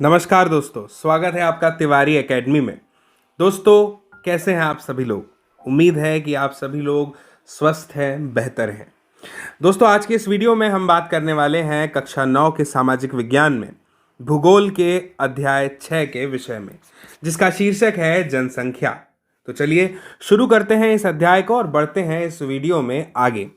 नमस्कार दोस्तों, स्वागत है आपका तिवारी एकेडमी में। दोस्तों, कैसे हैं आप सभी लोग? उम्मीद है कि आप सभी लोग स्वस्थ हैं, बेहतर हैं। दोस्तों, आज के इस वीडियो में हम बात करने वाले हैं कक्षा 9 के सामाजिक विज्ञान में भूगोल के अध्याय 6 के विषय में, जिसका शीर्षक है जनसंख्या। तो चलिए शुरू करते हैं इस अध्याय को और बढ़ते हैं इस वीडियो में आगे।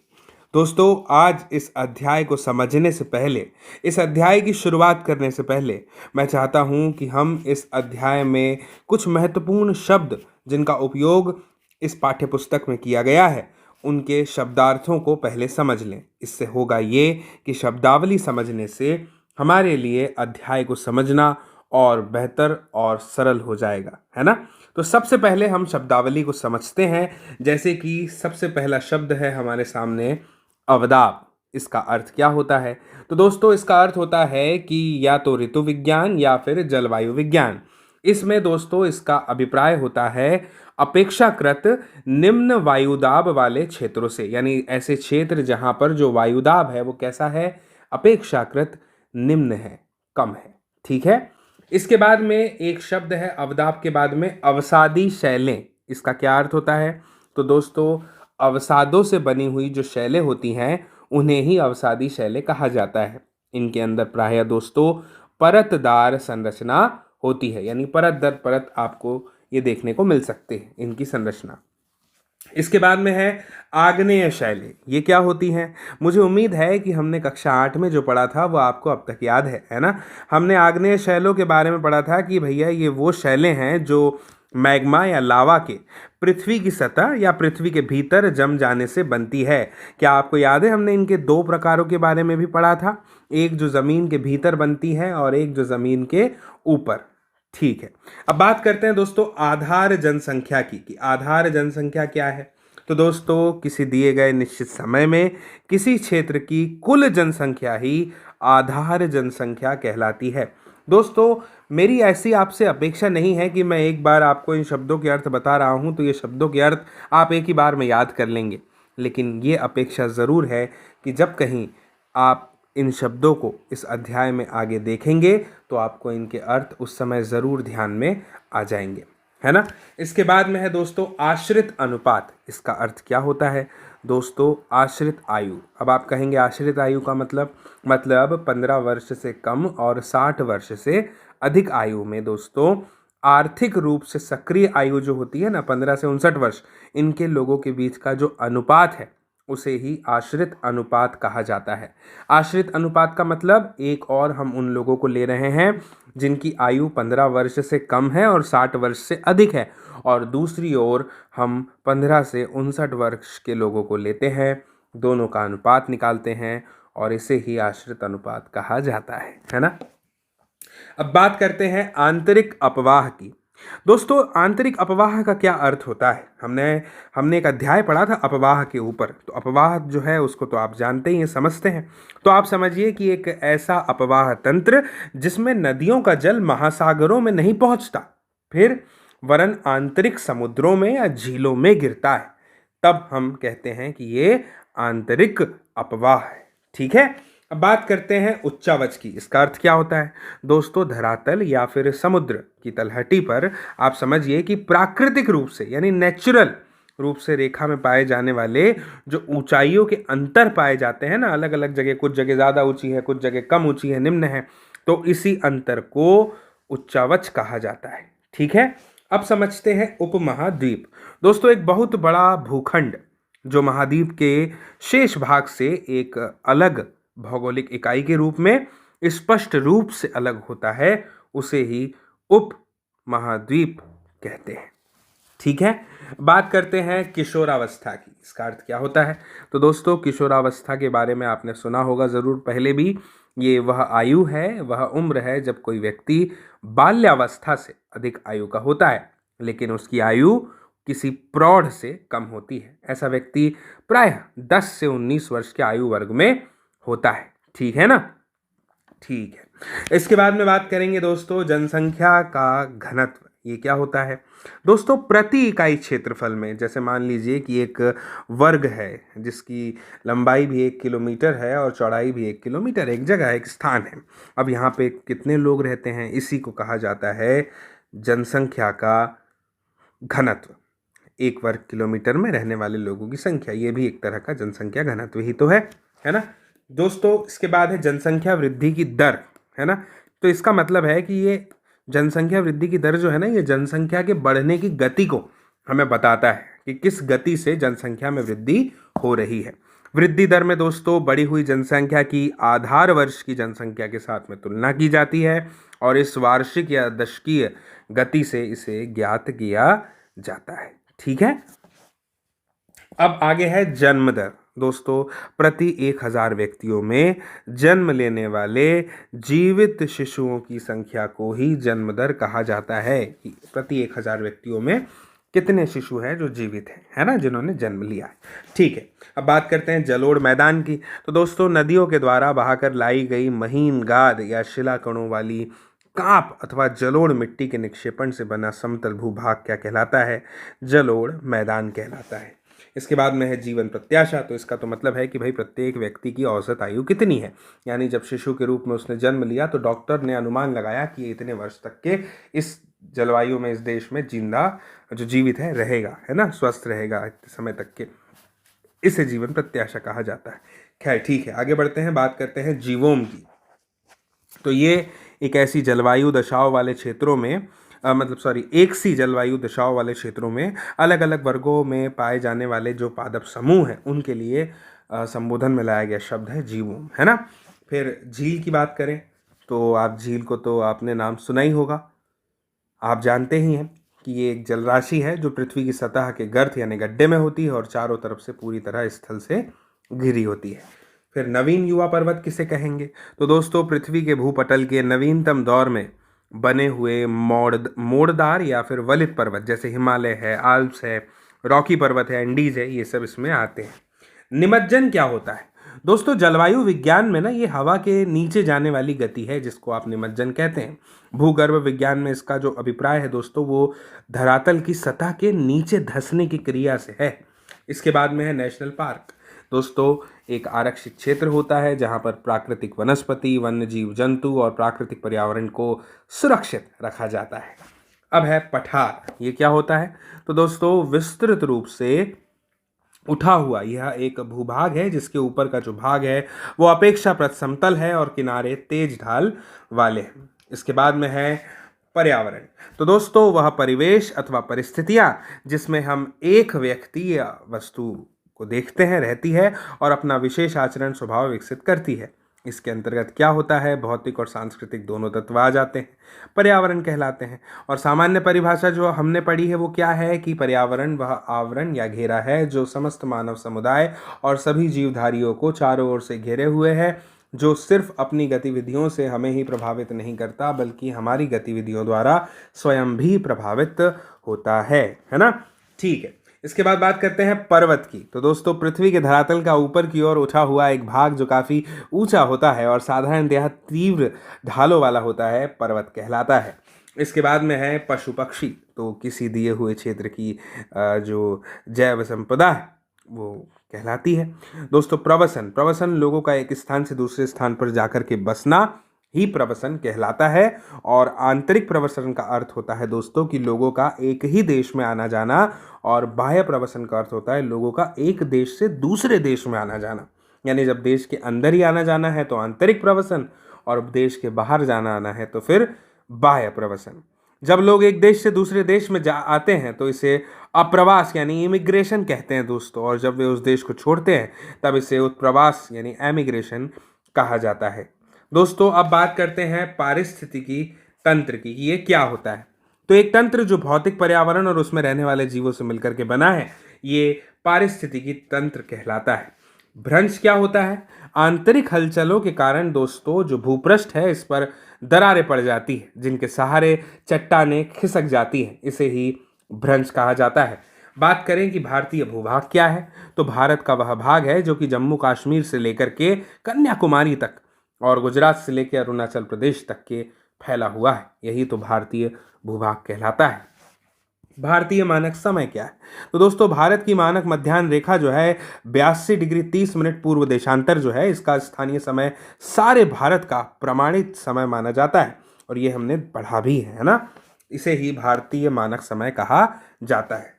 दोस्तों, आज इस अध्याय को समझने से पहले, इस अध्याय की शुरुआत करने से पहले मैं चाहता हूं कि हम इस अध्याय में कुछ महत्वपूर्ण शब्द जिनका उपयोग इस पाठ्यपुस्तक में किया गया है उनके शब्दार्थों को पहले समझ लें। इससे होगा ये कि शब्दावली समझने से हमारे लिए अध्याय को समझना और बेहतर और सरल हो जाएगा, है ना। तो सबसे पहले हम शब्दावली को समझते हैं। जैसे कि सबसे पहला शब्द है हमारे सामने अवदाब। इसका अर्थ क्या होता है? तो दोस्तों, इसका अर्थ होता है कि या तो ऋतु विज्ञान या फिर जलवायु विज्ञान। इसमें दोस्तों इसका अभिप्राय होता है अपेक्षाकृत निम्न वायुदाब वाले क्षेत्रों से, यानी ऐसे क्षेत्र जहां पर जो वायुदाब है वो कैसा है? अपेक्षाकृत निम्न है, कम है। ठीक है। इसके बाद में एक शब्द है अवदाब के बाद में अवसादी शैलें। इसका क्या अर्थ होता है? तो दोस्तों, अवसादों से बनी हुई जो शैलें होती हैं उन्हें ही अवसादी शैलें कहा जाता है। इनके अंदर प्रायः दोस्तों परतदार संरचना होती है, यानी परत दर परत आपको ये देखने को मिल सकते हैं इनकी संरचना। इसके बाद में है आग्नेय शैलें। ये क्या होती हैं? मुझे उम्मीद है कि हमने कक्षा 8 में जो पढ़ा था वो आपको अब तक याद है ना। हमने आग्नेय शैलों के बारे में पढ़ा था कि भैया ये वो शैलें हैं जो मैग्मा या लावा के पृथ्वी की सतह या पृथ्वी के भीतर जम जाने से बनती है। क्या आपको याद है हमने इनके दो प्रकारों के बारे में भी पढ़ा था? एक जो ज़मीन के भीतर बनती है और एक जो ज़मीन के ऊपर। ठीक है। अब बात करते हैं दोस्तों आधार जनसंख्या की, कि आधार जनसंख्या क्या है। तो दोस्तों, किसी दिए गए निश्चित समय में किसी क्षेत्र की कुल जनसंख्या ही आधार जनसंख्या कहलाती है। दोस्तों, मेरी ऐसी आपसे अपेक्षा नहीं है कि मैं एक बार आपको इन शब्दों के अर्थ बता रहा हूं तो ये शब्दों के अर्थ आप एक ही बार में याद कर लेंगे, लेकिन ये अपेक्षा ज़रूर है कि जब कहीं आप इन शब्दों को इस अध्याय में आगे देखेंगे तो आपको इनके अर्थ उस समय ज़रूर ध्यान में आ जाएंगे, है ना। इसके बाद में है दोस्तों आश्रित अनुपात। इसका अर्थ क्या होता है? दोस्तों, आश्रित आयु। अब आप कहेंगे आश्रित आयु का मतलब 15 वर्ष से कम और 60 वर्ष से अधिक आयु में दोस्तों आर्थिक रूप से सक्रिय आयु जो होती है ना 15 से 59 वर्ष, इनके लोगों के बीच का जो अनुपात है उसे ही आश्रित अनुपात कहा जाता है। आश्रित अनुपात का मतलब एक और हम उन लोगों को ले रहे हैं जिनकी आयु 15 वर्ष से कम है और 60 वर्ष से अधिक है, और दूसरी ओर हम 15 से 59 वर्ष के लोगों को लेते हैं, दोनों का अनुपात निकालते हैं और इसे ही आश्रित अनुपात कहा जाता है ना। अब बात करते हैं आंतरिक अपवाह की। दोस्तों, आंतरिक अपवाह का क्या अर्थ होता है? हमने एक अध्याय पढ़ा था अपवाह के ऊपर। तो अपवाह जो है उसको तो आप जानते ही हैं, समझते हैं। तो आप समझिए कि एक ऐसा अपवाह तंत्र जिसमें नदियों का जल महासागरों में नहीं पहुंचता, फिर वरन आंतरिक समुद्रों में या झीलों में गिरता है, तब हम कहते हैं कि ये आंतरिक अपवाह है। ठीक है। अब बात करते हैं उच्चावच की। इसका अर्थ क्या होता है? दोस्तों, धरातल या फिर समुद्र की तलहटी पर आप समझिए कि प्राकृतिक रूप से यानी नेचुरल रूप से रेखा में पाए जाने वाले जो ऊंचाइयों के अंतर पाए जाते हैं ना, अलग अलग जगह, कुछ जगह ज़्यादा ऊंची है, कुछ जगह कम ऊंची है, निम्न है, तो इसी अंतर को उच्चावच कहा जाता है। ठीक है। अब समझते हैं उपमहाद्वीप। दोस्तों, एक बहुत बड़ा भूखंड जो महाद्वीप के शेष भाग से एक अलग भौगोलिक इकाई के रूप में स्पष्ट रूप से अलग होता है, उसे ही उप महाद्वीप कहते हैं। ठीक है। बात करते हैं किशोरावस्था की। इसका अर्थ क्या होता है? तो दोस्तों, किशोरावस्था के बारे में आपने सुना होगा ज़रूर पहले भी। ये वह आयु है, वह उम्र है जब कोई व्यक्ति बाल्यावस्था से अधिक आयु का होता है, लेकिन उसकी आयु किसी प्रौढ़ से कम होती है। ऐसा व्यक्ति प्रायः 10 से 19 वर्ष के आयु वर्ग में होता है। ठीक है ना। ठीक है। इसके बाद में बात करेंगे दोस्तों जनसंख्या का घनत्व ये क्या होता है दोस्तों? प्रति इकाई क्षेत्रफल में, जैसे मान लीजिए कि एक वर्ग है जिसकी लंबाई भी 1 किलोमीटर है और चौड़ाई भी 1 किलोमीटर, एक जगह एक स्थान है। अब यहाँ पे कितने लोग रहते हैं, इसी को कहा जाता है जनसंख्या का घनत्व। 1 वर्ग किलोमीटर में रहने वाले लोगों की संख्या, ये भी एक तरह का जनसंख्या घनत्व ही तो है ना दोस्तों। इसके बाद है जनसंख्या वृद्धि की दर, है ना। तो इसका मतलब है कि ये जनसंख्या वृद्धि की दर जो है ना, ये जनसंख्या के बढ़ने की गति को हमें बताता है कि किस गति से जनसंख्या में वृद्धि हो रही है। वृद्धि दर में दोस्तों बढ़ी हुई जनसंख्या की आधार वर्ष की जनसंख्या के साथ में तुलना की जाती है और इस वार्षिक या दशकीय गति से इसे ज्ञात किया जाता है। ठीक है, अब आगे है जन्म दर दोस्तों। प्रति 1000 व्यक्तियों में जन्म लेने वाले जीवित शिशुओं की संख्या को ही जन्म दर कहा जाता है कि प्रति 1000 व्यक्तियों में कितने शिशु हैं जो जीवित हैं, है ना, जिन्होंने जन्म लिया है। ठीक है, अब बात करते हैं जलोढ़ मैदान की। तो दोस्तों नदियों के द्वारा बहाकर लाई गई महीन गाद या शिला कणों वाली कांप अथवा जलोढ़ मिट्टी के निक्षेपण से बना समतल भूभाग क्या कहलाता है? जलोढ़ मैदान कहलाता है। इसके बाद में है जीवन प्रत्याशा। तो इसका तो मतलब है कि भाई प्रत्येक व्यक्ति की औसत आयु कितनी है, यानी जब शिशु के रूप में उसने जन्म लिया तो डॉक्टर ने अनुमान लगाया कि ये इतने वर्ष तक के इस जलवायु में, इस देश में जिंदा जो जीवित है रहेगा, है ना, स्वस्थ रहेगा इतने समय तक के, इसे जीवन प्रत्याशा कहा जाता है। खैर ठीक है, आगे बढ़ते हैं, बात करते हैं जीवोम की। तो ये एक ऐसी जलवायु दशाओं वाले क्षेत्रों में एक सी जलवायु दशाओं वाले क्षेत्रों में अलग अलग वर्गों में पाए जाने वाले जो पादप समूह हैं उनके लिए संबोधन में लाया गया शब्द है जीवोम, है ना। फिर झील की बात करें तो आप झील को तो आपने नाम सुना ही होगा, आप जानते ही हैं कि ये एक जलराशि है जो पृथ्वी की सतह के गर्त यानी गड्ढे में होती है और चारों तरफ से पूरी तरह स्थल से घिरी होती है। फिर नवीन युवा पर्वत किसे कहेंगे? तो दोस्तों पृथ्वी के भूपटल के नवीनतम दौर में बने हुए मोड़दार या फिर वलित पर्वत, जैसे हिमालय है, आल्प्स है, रॉकी पर्वत है, एंडीज है, ये सब इसमें आते हैं। निमज्जन क्या होता है? दोस्तों जलवायु विज्ञान में ना ये हवा के नीचे जाने वाली गति है जिसको आप निमज्जन कहते हैं। भूगर्भ विज्ञान में इसका जो अभिप्राय है दोस्तों वो धरातल की सतह के नीचे धंसने की क्रिया से है। इसके बाद में है नेशनल पार्क। दोस्तों एक आरक्षित क्षेत्र होता है जहां पर प्राकृतिक वनस्पति, वन्य जीव जंतु और प्राकृतिक पर्यावरण को सुरक्षित रखा जाता है। अब है पठार, ये क्या होता है? तो दोस्तों विस्तृत रूप से उठा हुआ यह एक भूभाग है जिसके ऊपर का जो भाग है वो अपेक्षाकृत समतल है और किनारे तेज ढाल वाले हैं। इसके बाद में है पर्यावरण। तो दोस्तों वह परिवेश अथवा परिस्थितियां जिसमें हम एक व्यक्ति या वस्तु को देखते हैं, रहती है और अपना विशेष आचरण स्वभाव विकसित करती है। इसके अंतर्गत क्या होता है? भौतिक और सांस्कृतिक दोनों तत्व आ जाते हैं, पर्यावरण कहलाते हैं। और सामान्य परिभाषा जो हमने पढ़ी है वो क्या है कि पर्यावरण वह आवरण या घेरा है जो समस्त मानव समुदाय और सभी जीवधारियों को चारों ओर से घेरे हुए है, जो सिर्फ अपनी गतिविधियों से हमें ही प्रभावित नहीं करता बल्कि हमारी गतिविधियों द्वारा स्वयं भी प्रभावित होता है ना। ठीक है, इसके बाद बात करते हैं पर्वत की। तो दोस्तों पृथ्वी के धरातल का ऊपर की ओर उठा हुआ एक भाग जो काफ़ी ऊंचा होता है और साधारणतः तीव्र ढालों वाला होता है, पर्वत कहलाता है। इसके बाद में है पशु पक्षी। तो किसी दिए हुए क्षेत्र की जो जैव संपदा है वो कहलाती है। दोस्तों प्रवसन लोगों का एक स्थान से दूसरे स्थान पर जाकर के बसना ही प्रवसन कहलाता है। और आंतरिक प्रवसन का अर्थ होता है दोस्तों कि लोगों का एक ही देश में आना जाना, और बाह्य प्रवसन का अर्थ होता है लोगों का एक देश से दूसरे देश में आना जाना। यानी जब देश के अंदर ही आना जाना है तो आंतरिक प्रवसन, और देश के बाहर जाना आना है तो फिर बाह्य प्रवसन। जब लोग एक देश से दूसरे देश में आते हैं तो इसे अप्रवास यानी इमिग्रेशन कहते हैं दोस्तों, और जब वे उस देश को छोड़ते हैं तब इसे उत्प्रवास यानी एमिग्रेशन कहा जाता है। दोस्तों अब बात करते हैं पारिस्थितिकी तंत्र की, ये क्या होता है। तो एक तंत्र जो भौतिक पर्यावरण और उसमें रहने वाले जीवों से मिलकर के बना है, ये पारिस्थितिकी तंत्र कहलाता है। भ्रंश क्या होता है? आंतरिक हलचलों के कारण दोस्तों जो भूपृष्ठ है इस पर दरारें पड़ जाती है जिनके सहारे चट्टानें खिसक जाती हैं, इसे ही भ्रंश कहा जाता है। बात करें कि भारतीय भूभाग क्या है, तो भारत का वह भाग है जो कि जम्मू कश्मीर से लेकर के कन्याकुमारी तक और गुजरात से लेकर अरुणाचल प्रदेश तक के फैला हुआ है। यही तो भारतीय भूभाग कहलाता है। भारतीय मानक समय क्या है? तो दोस्तों भारत की मानक मध्याह्न रेखा जो है 82 डिग्री 30 मिनट पूर्व देशांतर जो है, इसका स्थानीय समय सारे भारत का प्रमाणित समय माना जाता है। और ये हमने पढ़ा भी है ना। इसे ही भारतीय मानक समय कहा जाता है।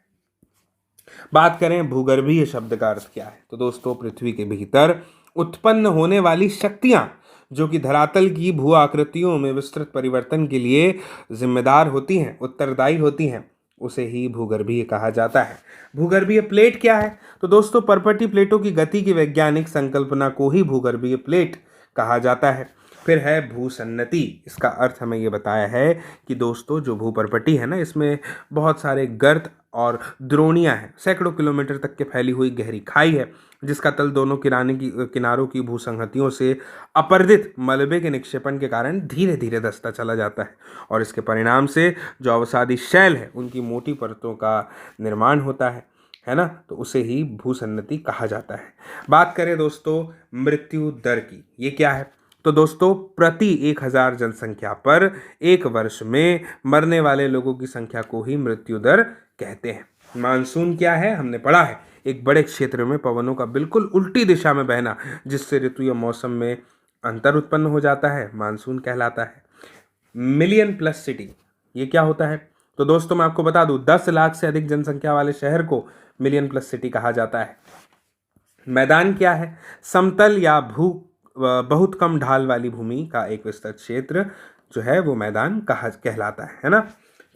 बात करें भूगर्भीय शब्द का अर्थ क्या है? तो दोस्तों पृथ्वी के भीतर उत्पन्न होने वाली शक्तियां जो कि धरातल की भू आकृतियों में विस्तृत परिवर्तन के लिए जिम्मेदार होती हैं, उत्तरदायी होती हैं, उसे ही भूगर्भीय कहा जाता है। भूगर्भीय प्लेट क्या है? तो दोस्तों पर्वतीय प्लेटों की गति की वैज्ञानिक संकल्पना को ही भूगर्भीय प्लेट कहा जाता है। फिर है भूसन्नति। इसका अर्थ हमें ये बताया है कि दोस्तों जो भूपर्वती है ना, इसमें बहुत सारे गर्त और द्रोणियां हैं। सैकड़ों किलोमीटर तक के फैली हुई गहरी खाई है जिसका तल दोनों किनारों की भूसंहतियों से अपरदित मलबे के निक्षेपण के कारण धीरे धीरे धंसता चला जाता है। और इसके परिणाम से जो अवसादी शैल है उनकी मोटी परतों का निर्माण होता है ना। तो उसे ही भूसन्नति कहा जाता है। बात करें दोस्तों मृत्यु दर की, ये क्या है? तो दोस्तों प्रति 1000 जनसंख्या पर एक वर्ष में मरने वाले लोगों की संख्या को ही मृत्यु दर कहते हैं। मानसून क्या है? हमने पढ़ा है, एक बड़े क्षेत्र में पवनों का बिल्कुल उल्टी दिशा में बहना जिससे ऋतु या मौसम में अंतर उत्पन्न हो जाता है, मानसून कहलाता है। मिलियन प्लस सिटी, ये क्या होता है? तो दोस्तों मैं आपको बता दूं 10 लाख से अधिक जनसंख्या वाले शहर को मिलियन प्लस सिटी कहा जाता है। मैदान क्या है? समतल या बहुत कम ढाल वाली भूमि का एक विस्तृत क्षेत्र जो है वो मैदान कहलाता है ना।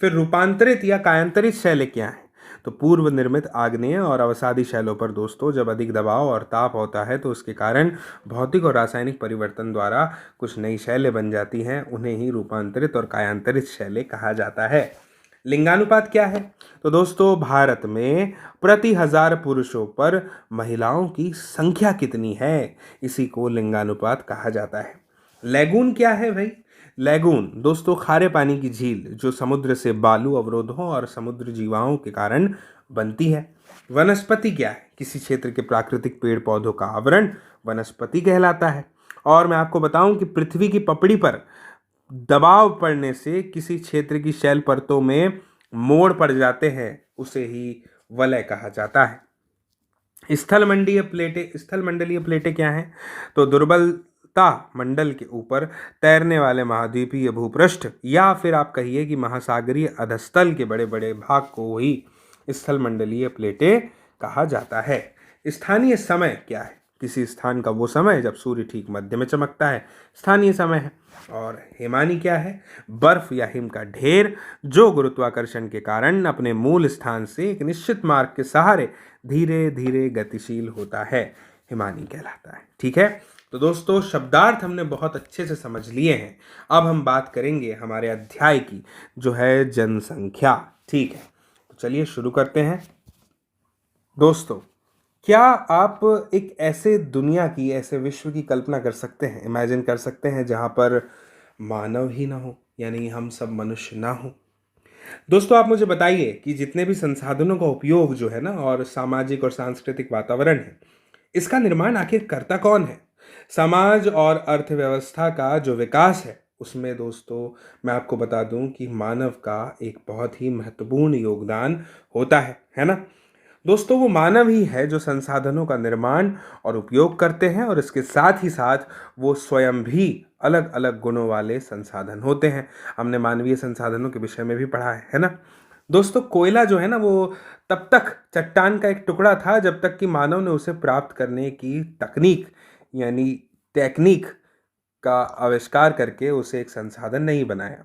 फिर रूपांतरित या कायांतरित शैलें क्या है? तो पूर्व निर्मित आग्नेय और अवसादी शैलों पर दोस्तों जब अधिक दबाव और ताप होता है तो उसके कारण भौतिक और रासायनिक परिवर्तन द्वारा कुछ नई शैलें बन जाती हैं, उन्हें ही रूपांतरित और कायांतरित शैलें कहा जाता है। लिंगानुपात क्या है? तो दोस्तों भारत में प्रति 1000 पुरुषों पर महिलाओं की संख्या कितनी है, इसी को लिंगानुपात कहा जाता है। लैगून क्या है भाई? लैगून दोस्तों खारे पानी की झील जो समुद्र से बालू अवरोधों और समुद्र जीवाओं के कारण बनती है। वनस्पति क्या है? किसी क्षेत्र के प्राकृतिक पेड़ पौधों का आवरण वनस्पति कहलाता है। और मैं आपको बताऊं कि पृथ्वी की पपड़ी पर दबाव पड़ने से किसी क्षेत्र की शैल परतों में मोड़ पड़ जाते हैं, उसे ही वलय कहा जाता है। स्थलमंडलीय प्लेटें क्या हैं? तो दुर्बलता मंडल के ऊपर तैरने वाले महाद्वीपीय भूपृष्ठ या फिर आप कहिए कि महासागरीय अधस्तल के बड़े बड़े भाग को ही स्थलमंडलीय प्लेटें कहा जाता है। स्थानीय समय क्या है? किसी स्थान का वो समय जब सूर्य ठीक मध्य में चमकता है, स्थानीय समय है। और हिमानी क्या है? बर्फ या हिम का ढेर जो गुरुत्वाकर्षण के कारण अपने मूल स्थान से एक निश्चित मार्ग के सहारे धीरे धीरे गतिशील होता है, हिमानी कहलाता है। ठीक है, तो दोस्तों शब्दार्थ हमने बहुत अच्छे से समझ लिए हैं। अब हम बात करेंगे हमारे अध्याय की जो है जनसंख्या। ठीक है, तो चलिए शुरू करते हैं। दोस्तों क्या आप एक ऐसे दुनिया की, ऐसे विश्व की कल्पना कर सकते हैं, इमेजिन कर सकते हैं जहाँ पर मानव ही ना हो, यानी हम सब मनुष्य ना हो? दोस्तों आप मुझे बताइए कि जितने भी संसाधनों का उपयोग जो है ना और सामाजिक और सांस्कृतिक वातावरण है, इसका निर्माण आखिर करता कौन है? समाज और अर्थव्यवस्था का जो विकास है उसमें दोस्तों मैं आपको बता दूं कि मानव का एक बहुत ही महत्वपूर्ण योगदान होता है ना। दोस्तों वो मानव ही है जो संसाधनों का निर्माण और उपयोग करते हैं और इसके साथ ही साथ वो स्वयं भी अलग अलग गुणों वाले संसाधन होते हैं। हमने मानवीय संसाधनों के विषय में भी पढ़ा है ना। दोस्तों कोयला जो है ना वो तब तक चट्टान का एक टुकड़ा था जब तक कि मानव ने उसे प्राप्त करने की तकनीक यानी टेक्निक का आविष्कार करके उसे एक संसाधन नहीं बनाया।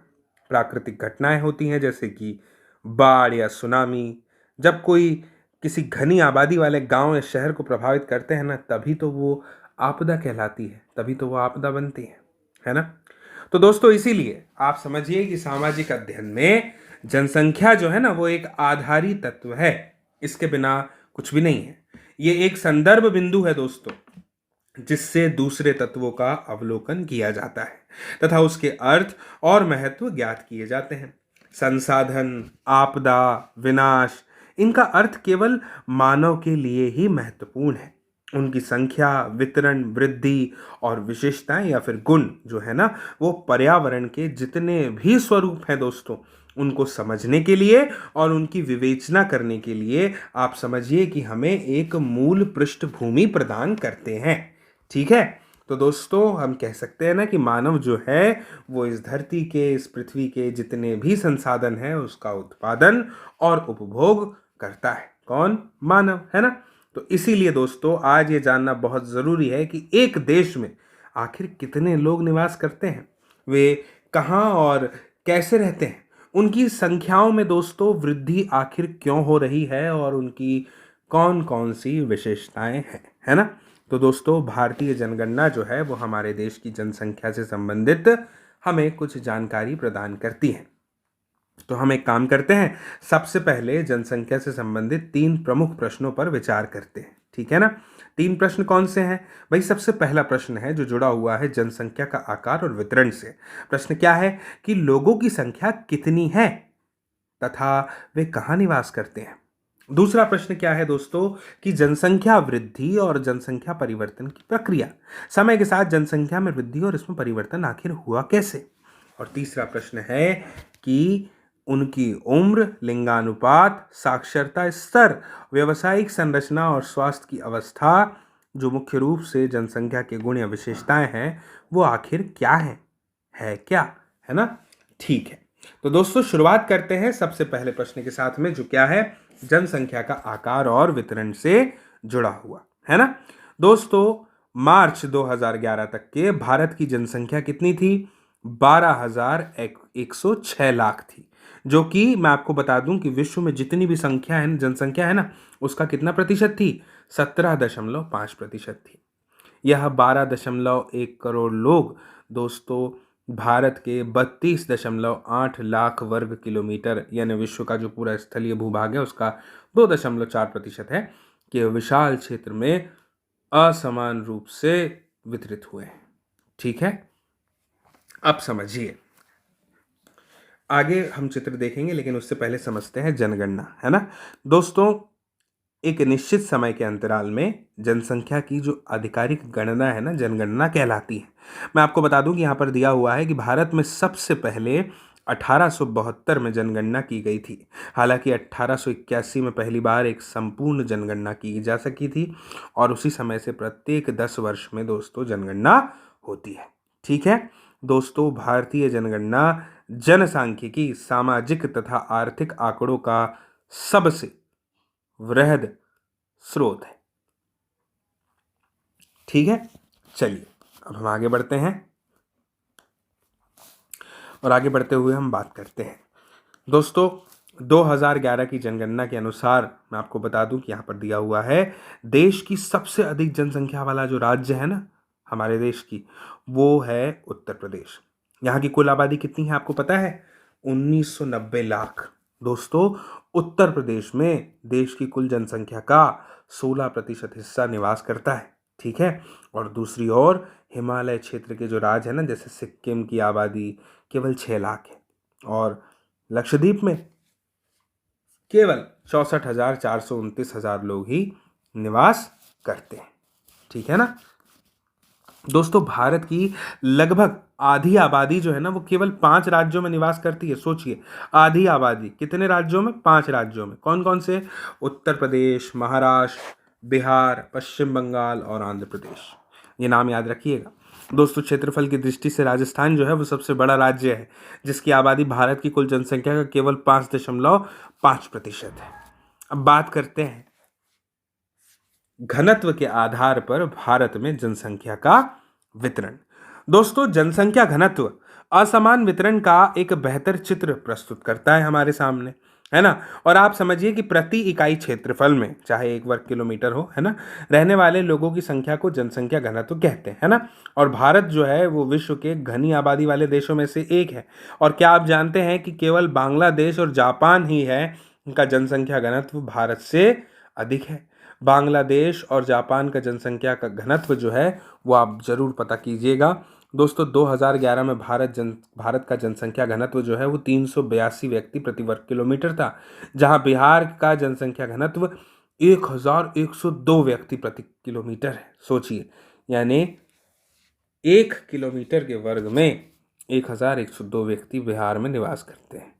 प्राकृतिक घटनाएं होती हैं जैसे कि बाढ़ या सुनामी, जब कोई किसी घनी आबादी वाले गांव या शहर को प्रभावित करते हैं ना, तभी तो वो आपदा कहलाती है, तभी तो वो आपदा बनती है ना। तो दोस्तों इसीलिए आप समझिए कि सामाजिक अध्ययन में जनसंख्या जो है ना वो एक आधारी तत्व है, इसके बिना कुछ भी नहीं है। ये एक संदर्भ बिंदु है दोस्तों जिससे दूसरे तत्वों का अवलोकन किया जाता है तथा उसके अर्थ और महत्व ज्ञात किए जाते हैं। संसाधन, आपदा, विनाश, इनका अर्थ केवल मानव के लिए ही महत्वपूर्ण है। उनकी संख्या, वितरण, वृद्धि और विशेषताएं या फिर गुण जो है ना, वो पर्यावरण के जितने भी स्वरूप हैं दोस्तों, उनको समझने के लिए और उनकी विवेचना करने के लिए आप समझिए कि हमें एक मूल पृष्ठभूमि प्रदान करते हैं। ठीक है, तो दोस्तों हम कह सकते हैं ना कि मानव जो है वो इस धरती के, इस पृथ्वी के जितने भी संसाधन हैं उसका उत्पादन और उपभोग करता है। कौन? मानव, है ना। तो इसीलिए दोस्तों आज ये जानना बहुत ज़रूरी है कि एक देश में आखिर कितने लोग निवास करते हैं, वे कहाँ और कैसे रहते हैं, उनकी संख्याओं में दोस्तों वृद्धि आखिर क्यों हो रही है और उनकी कौन कौन सी विशेषताएं हैं, है ना। तो दोस्तों भारतीय जनगणना जो है वो हमारे देश की जनसंख्या से संबंधित हमें कुछ जानकारी प्रदान करती है। तो हम एक काम करते हैं, सबसे पहले जनसंख्या से संबंधित 3 प्रमुख प्रश्नों पर विचार करते हैं। ठीक है ना। 3 प्रश्न कौन से हैं भाई? सबसे पहला प्रश्न है जो जुड़ा हुआ है जनसंख्या का आकार और वितरण से। प्रश्न क्या है कि लोगों की संख्या कितनी है तथा वे कहाँ निवास करते हैं। दूसरा प्रश्न क्या है दोस्तों कि जनसंख्या वृद्धि और जनसंख्या परिवर्तन की प्रक्रिया, समय के साथ जनसंख्या में वृद्धि और इसमें परिवर्तन आखिर हुआ कैसे। और तीसरा प्रश्न है कि उनकी उम्र, लिंगानुपात, साक्षरता स्तर, व्यावसायिक संरचना और स्वास्थ्य की अवस्था, जो मुख्य रूप से जनसंख्या के गुण या विशेषताएं हैं, वो आखिर क्या है क्या, है ना। ठीक है, तो दोस्तों शुरुआत करते हैं सबसे पहले प्रश्न के साथ में, जो क्या है, जनसंख्या का आकार और वितरण से जुड़ा हुआ, है ना। दोस्तों मार्च 2011 तक के भारत की जनसंख्या कितनी थी? 12,106 लाख थी, जो कि मैं आपको बता दूं कि विश्व में जितनी भी संख्या है, जनसंख्या है ना, उसका कितना प्रतिशत थी? 17.5% थी। यह 12.1 करोड़ लोग दोस्तों भारत के 32.8 लाख वर्ग किलोमीटर, यानी विश्व का जो पूरा स्थलीय भूभाग है उसका 2.4% है, कि विशाल क्षेत्र में असमान रूप से वितरित हुए हैं। ठीक है, अब समझिए, आगे हम चित्र देखेंगे लेकिन उससे पहले समझते हैं जनगणना, है ना। दोस्तों एक निश्चित समय के अंतराल में जनसंख्या की जो आधिकारिक गणना है ना, जनगणना कहलाती है। मैं आपको बता दूं कि यहाँ पर दिया हुआ है कि भारत में सबसे पहले 1872 में जनगणना की गई थी। हालांकि 1881 में पहली बार एक संपूर्ण जनगणना की जा सकी थी और उसी समय से प्रत्येक 10 वर्ष में दोस्तों जनगणना होती है। ठीक है दोस्तों, भारतीय जनगणना जनसांख्यिकी, सामाजिक तथा आर्थिक आंकड़ों का सबसे वृहद स्रोत है। ठीक है, चलिए अब हम आगे बढ़ते हैं और आगे बढ़ते हुए हम बात करते हैं दोस्तों 2011 की जनगणना के अनुसार। मैं आपको बता दूं कि यहाँ पर दिया हुआ है, देश की सबसे अधिक जनसंख्या वाला जो राज्य है ना हमारे देश की, वो है उत्तर प्रदेश। यहाँ की कुल आबादी कितनी है आपको पता है? 1990 लाख। दोस्तों उत्तर प्रदेश में देश की कुल जनसंख्या का 16% हिस्सा निवास करता है। ठीक है, और दूसरी ओर हिमालय क्षेत्र के जो राज्य है ना, जैसे सिक्किम की आबादी केवल 6 लाख है और लक्षद्वीप में केवल 64,429 लोग ही निवास करते हैं। ठीक है ना। दोस्तों भारत की लगभग आधी आबादी जो है ना वो केवल 5 राज्यों में निवास करती है। सोचिए, आधी आबादी कितने राज्यों में? 5 राज्यों में। कौन कौन से? उत्तर प्रदेश, महाराष्ट्र, बिहार, पश्चिम बंगाल और आंध्र प्रदेश। ये नाम याद रखिएगा दोस्तों। क्षेत्रफल की दृष्टि से राजस्थान जो है वो सबसे बड़ा राज्य है, जिसकी आबादी भारत की कुल जनसंख्या का केवल 5.5% है। अब बात करते हैं घनत्व के आधार पर भारत में जनसंख्या का वितरण। दोस्तों जनसंख्या घनत्व असमान वितरण का एक बेहतर चित्र प्रस्तुत करता है हमारे सामने, है ना। और आप समझिए कि प्रति इकाई क्षेत्रफल में, चाहे 1 वर्ग किलोमीटर हो, है ना, रहने वाले लोगों की संख्या को जनसंख्या घनत्व कहते हैं, है ना। और भारत जो है वो विश्व के घनी आबादी वाले देशों में से एक है। और क्या आप जानते हैं कि केवल बांग्लादेश और जापान ही है इनका जनसंख्या घनत्व भारत से अधिक है। बांग्लादेश और जापान का जनसंख्या का घनत्व जो है वो आप जरूर पता कीजिएगा दोस्तों। 2011 में भारत का जनसंख्या घनत्व जो है वो 382 व्यक्ति प्रति वर्ग किलोमीटर था, जहां बिहार का जनसंख्या घनत्व 1102 व्यक्ति प्रति किलोमीटर है। सोचिए, यानी 1 किलोमीटर के वर्ग में 1102 व्यक्ति बिहार में निवास करते हैं।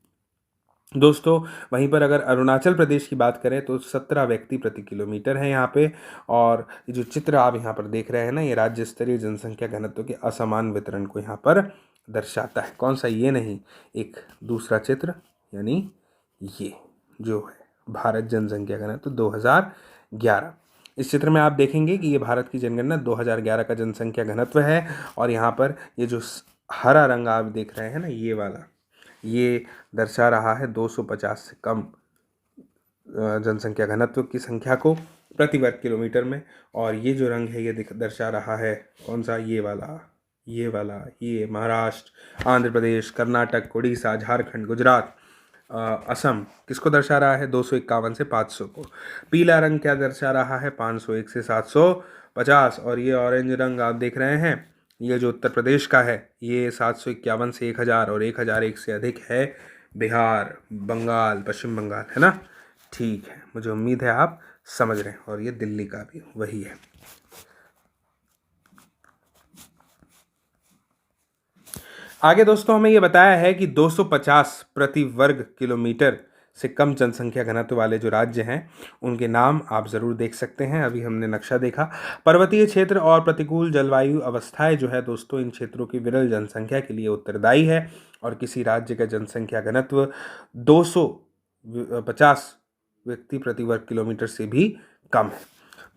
दोस्तों वहीं पर अगर अरुणाचल प्रदेश की बात करें तो 17 व्यक्ति प्रति किलोमीटर है यहाँ पे। और ये जो चित्र आप यहाँ पर देख रहे हैं ना, ये राज्य स्तरीय जनसंख्या घनत्व के असमान वितरण को यहाँ पर दर्शाता है। कौन सा? ये नहीं, एक दूसरा चित्र, यानी ये जो है भारत जनसंख्या घनत्व 2011। इस चित्र में आप देखेंगे कि ये भारत की जनगणना 2011 का जनसंख्या घनत्व है। और यहाँ पर ये जो हरा रंग आप देख रहे हैं ना, ये वाला, ये दर्शा रहा है 250 से कम जनसंख्या घनत्व की संख्या को प्रति वर्ग किलोमीटर में। और ये जो रंग है ये दर्शा रहा है कौन सा? ये वाला, ये महाराष्ट्र, आंध्र प्रदेश, कर्नाटक, उड़ीसा, झारखंड, गुजरात, असम किसको दर्शा रहा है? 251 से 500 को। पीला रंग क्या दर्शा रहा है? 501 से 750। और ये ऑरेंज रंग आप देख रहे हैं, ये जो उत्तर प्रदेश का है, ये 751 से 1000 और 1001 से अधिक है बिहार, बंगाल, पश्चिम बंगाल, है ना। ठीक है, मुझे उम्मीद है आप समझ रहे हैं। और ये दिल्ली का भी वही है। आगे दोस्तों हमें ये बताया है कि 250 प्रति वर्ग किलोमीटर से कम जनसंख्या घनत्व वाले जो राज्य हैं उनके नाम आप ज़रूर देख सकते हैं। अभी हमने नक्शा देखा। पर्वतीय क्षेत्र और प्रतिकूल जलवायु अवस्थाएं जो है दोस्तों, इन क्षेत्रों की विरल जनसंख्या के लिए उत्तरदायी है। और किसी राज्य का जनसंख्या घनत्व 250 व्यक्ति प्रति वर्ग किलोमीटर से भी कम है।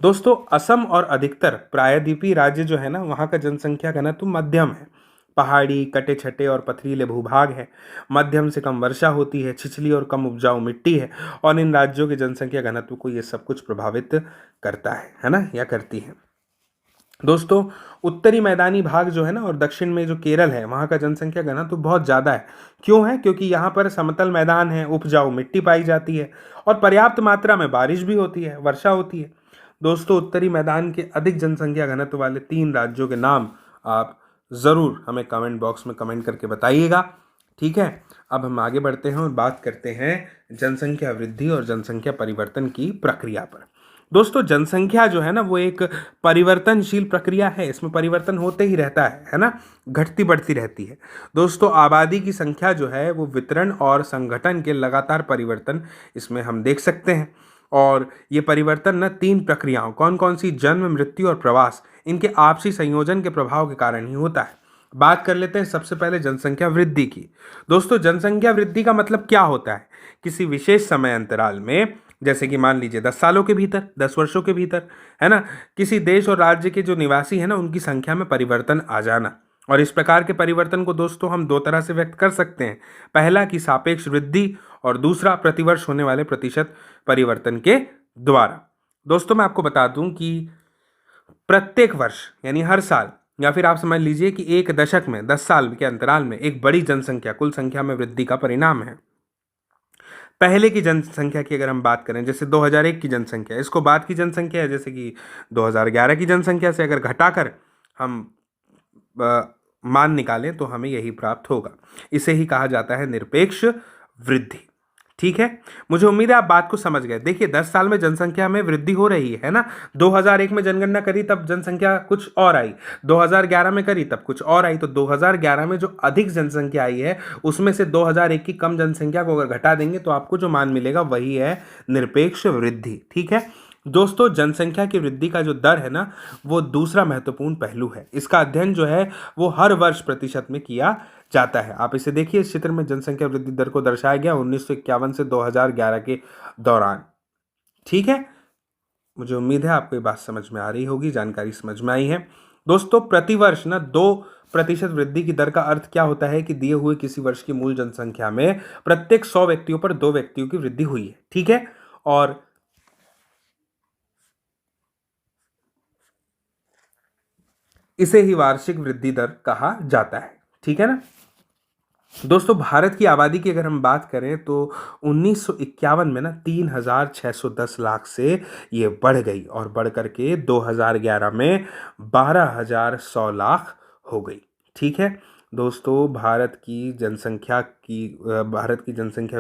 दोस्तों असम और अधिकतर प्रायद्वीपीय राज्य जो है ना, वहाँ का जनसंख्या घनत्व मध्यम है। पहाड़ी, कटे छटे और पथरीले भूभाग है। मध्यम से कम वर्षा होती है, छिछली और कम उपजाऊ मिट्टी है। और इन राज्यों के जनसंख्या घनत्व को ये सब कुछ प्रभावित करता है ना, या करती है। दोस्तों उत्तरी मैदानी भाग जो है ना और दक्षिण में जो केरल है, वहाँ का जनसंख्या घनत्व बहुत ज़्यादा है। क्यों है? क्योंकि यहाँ पर समतल मैदान है, उपजाऊ मिट्टी पाई जाती है और पर्याप्त मात्रा में बारिश भी होती है, वर्षा होती है। दोस्तों उत्तरी मैदान के अधिक जनसंख्या घनत्व वाले 3 राज्यों के नाम आप ज़रूर हमें कमेंट बॉक्स में कमेंट करके बताइएगा। ठीक है, अब हम आगे बढ़ते हैं और बात करते हैं जनसंख्या वृद्धि और जनसंख्या परिवर्तन की प्रक्रिया पर। दोस्तों जनसंख्या जो है ना, वो एक परिवर्तनशील प्रक्रिया है। इसमें परिवर्तन होते ही रहता है ना, घटती बढ़ती रहती है। दोस्तों आबादी की संख्या जो है वो वितरण और संगठन के लगातार परिवर्तन इसमें हम देख सकते हैं। और ये परिवर्तन न 3 प्रक्रियाओं, कौन कौन सी? जन्म, मृत्यु और प्रवास, इनके आपसी संयोजन के प्रभाव के कारण ही होता है। बात कर लेते हैं सबसे पहले जनसंख्या वृद्धि की। दोस्तों जनसंख्या वृद्धि का मतलब क्या होता है? किसी विशेष समय अंतराल में, जैसे कि मान लीजिए 10 सालों के भीतर, 10 वर्षों के भीतर, है ना, किसी देश और राज्य के जो निवासी है ना, उनकी संख्या में परिवर्तन आ जाना। और इस प्रकार के परिवर्तन को दोस्तों हम 2 तरह से व्यक्त कर सकते हैं। पहला कि सापेक्ष वृद्धि और दूसरा प्रतिवर्ष होने वाले प्रतिशत परिवर्तन के द्वारा। दोस्तों मैं आपको बता दूं कि प्रत्येक वर्ष यानी हर साल, या फिर आप समझ लीजिए कि एक दशक में 10 साल के अंतराल में एक बड़ी जनसंख्या, कुल संख्या में वृद्धि का परिणाम है। पहले की जनसंख्या की अगर हम बात करें, जैसे 2001 की जनसंख्या, इसको बाद की जनसंख्या है जैसे कि 2011 की जनसंख्या से अगर घटाकर हम मान निकालें तो हमें यही प्राप्त होगा। इसे ही कहा जाता है निरपेक्ष वृद्धि। ठीक है, मुझे उम्मीद है आप बात को समझ गए। देखिए 10 साल में जनसंख्या में वृद्धि हो रही है ना। 2001 में जनगणना करी तब जनसंख्या कुछ और आई, 2011 में करी तब कुछ और आई। तो 2011 में जो अधिक जनसंख्या आई है उसमें से 2001 की कम जनसंख्या को अगर घटा देंगे तो आपको जो मान मिलेगा वही है निरपेक्ष वृद्धि। ठीक है दोस्तों, जनसंख्या की वृद्धि का जो दर है ना, वो दूसरा महत्वपूर्ण पहलू है। इसका अध्ययन जो है वो हर वर्ष प्रतिशत में किया जाता है। आप इसे देखिए, इस चित्र में जनसंख्या वृद्धि दर को दर्शाया गया 1951 से 2011 के दौरान। ठीक है, मुझे उम्मीद है आपको ये बात समझ में आ रही होगी, जानकारी समझ में आई है। दोस्तों प्रतिवर्ष ना 2% वृद्धि की दर का अर्थ क्या होता है कि दिए हुए किसी वर्ष की मूल जनसंख्या में प्रत्येक 100 व्यक्तियों पर 2 व्यक्तियों की वृद्धि हुई है। ठीक है, और इसे ही वार्षिक वृद्धि दर कहा जाता है। ठीक है ना दोस्तों, भारत की आबादी की अगर हम बात करें तो 1951 में ना 3610 लाख से ये बढ़ गई और बढ़ करके 2011 में 12100 लाख हो गई। ठीक है, दोस्तों भारत की जनसंख्या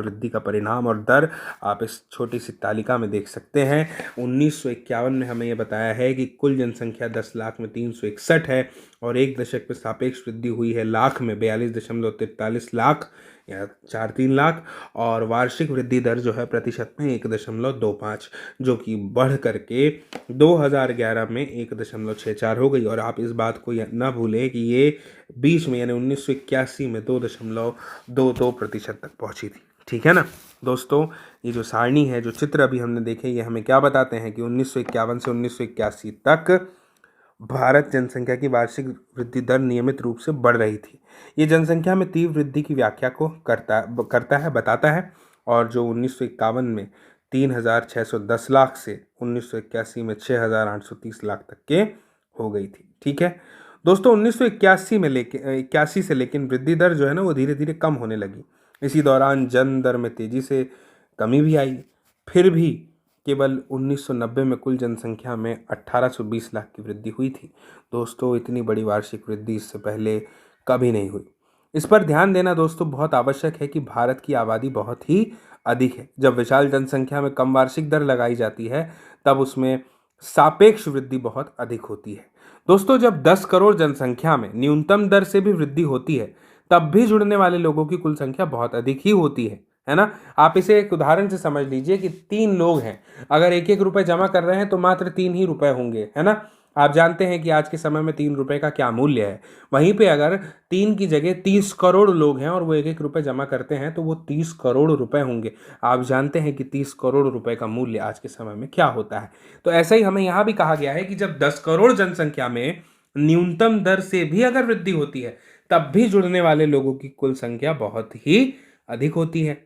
वृद्धि का परिणाम और दर आप इस छोटी सी तालिका में देख सकते हैं। 1951 में हमें यह बताया है कि कुल जनसंख्या 10 लाख में 361 है और एक दशक में सापेक्ष वृद्धि हुई है लाख में 42.43 लाख या 4-3 लाख, और वार्षिक वृद्धि दर जो है प्रतिशत में 1.25, जो कि बढ़ करके 2011 में 1.64 हो गई। और आप इस बात को ना भूलें कि ये बीच में यानी 1981 में 2.22% तक पहुंची थी। ठीक है ना दोस्तों, ये जो सारणी है, जो चित्र अभी हमने देखे, ये हमें क्या बताते हैं कि 1951 से 1981 तक भारत जनसंख्या की वार्षिक वृद्धि दर नियमित रूप से बढ़ रही थी। ये जनसंख्या में तीव्र वृद्धि की व्याख्या को बताता है, और जो 1951 में 3,610 लाख से 1981 में 6,830 लाख तक के हो गई थी। ठीक है दोस्तों, 1981 से लेकिन वृद्धि दर जो है ना वो धीरे धीरे कम होने लगी। इसी दौरान जन्म दर में तेजी से कमी भी आई। फिर भी केवल 1990 में कुल जनसंख्या में 1820 लाख की वृद्धि हुई थी। दोस्तों, इतनी बड़ी वार्षिक वृद्धि इससे पहले कभी नहीं हुई। इस पर ध्यान देना दोस्तों बहुत आवश्यक है कि भारत की आबादी बहुत ही अधिक है। जब विशाल जनसंख्या में कम वार्षिक दर लगाई जाती है तब उसमें सापेक्ष वृद्धि बहुत अधिक होती है। दोस्तों, जब 10 करोड़ जनसंख्या में न्यूनतम दर से भी वृद्धि होती है तब भी जुड़ने वाले लोगों की कुल संख्या बहुत अधिक ही होती है ना। आप इसे एक उदाहरण से समझ लीजिए कि 3 लोग हैं, अगर 1-1 रुपए जमा कर रहे हैं तो मात्र 3 ही रुपए होंगे, है ना। आप जानते हैं कि आज के समय में 3 रुपए का क्या मूल्य है। वहीं पे अगर 3 की जगह 30 करोड़ लोग हैं और वो 1-1 रुपए जमा करते हैं तो वो 30 करोड़ रुपए होंगे। आप जानते हैं कि 30 करोड़ रुपए का मूल्य आज के समय में क्या होता है। तो ऐसा ही हमें यहाँ भी कहा गया है कि जब 10 करोड़ जनसंख्या में न्यूनतम दर से भी अगर वृद्धि होती है तब भी जुड़ने वाले लोगों की कुल संख्या बहुत ही अधिक होती है।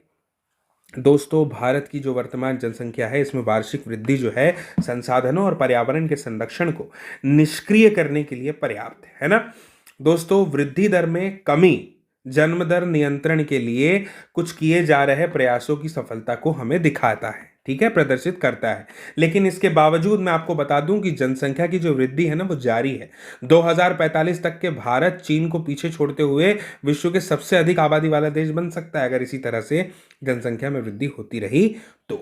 दोस्तों, भारत की जो वर्तमान जनसंख्या है इसमें वार्षिक वृद्धि जो है संसाधनों और पर्यावरण के संरक्षण को निष्क्रिय करने के लिए पर्याप्त है ना। दोस्तों, वृद्धि दर में कमी जन्म दर नियंत्रण के लिए कुछ किए जा रहे प्रयासों की सफलता को हमें दिखाता है, ठीक है, प्रदर्शित करता है। लेकिन इसके बावजूद मैं आपको बता दूं कि जनसंख्या की जो वृद्धि है ना वो जारी है। 2045 तक के भारत चीन को पीछे छोड़ते हुए विश्व के सबसे अधिक आबादी वाला देश बन सकता है अगर इसी तरह से जनसंख्या में वृद्धि होती रही तो।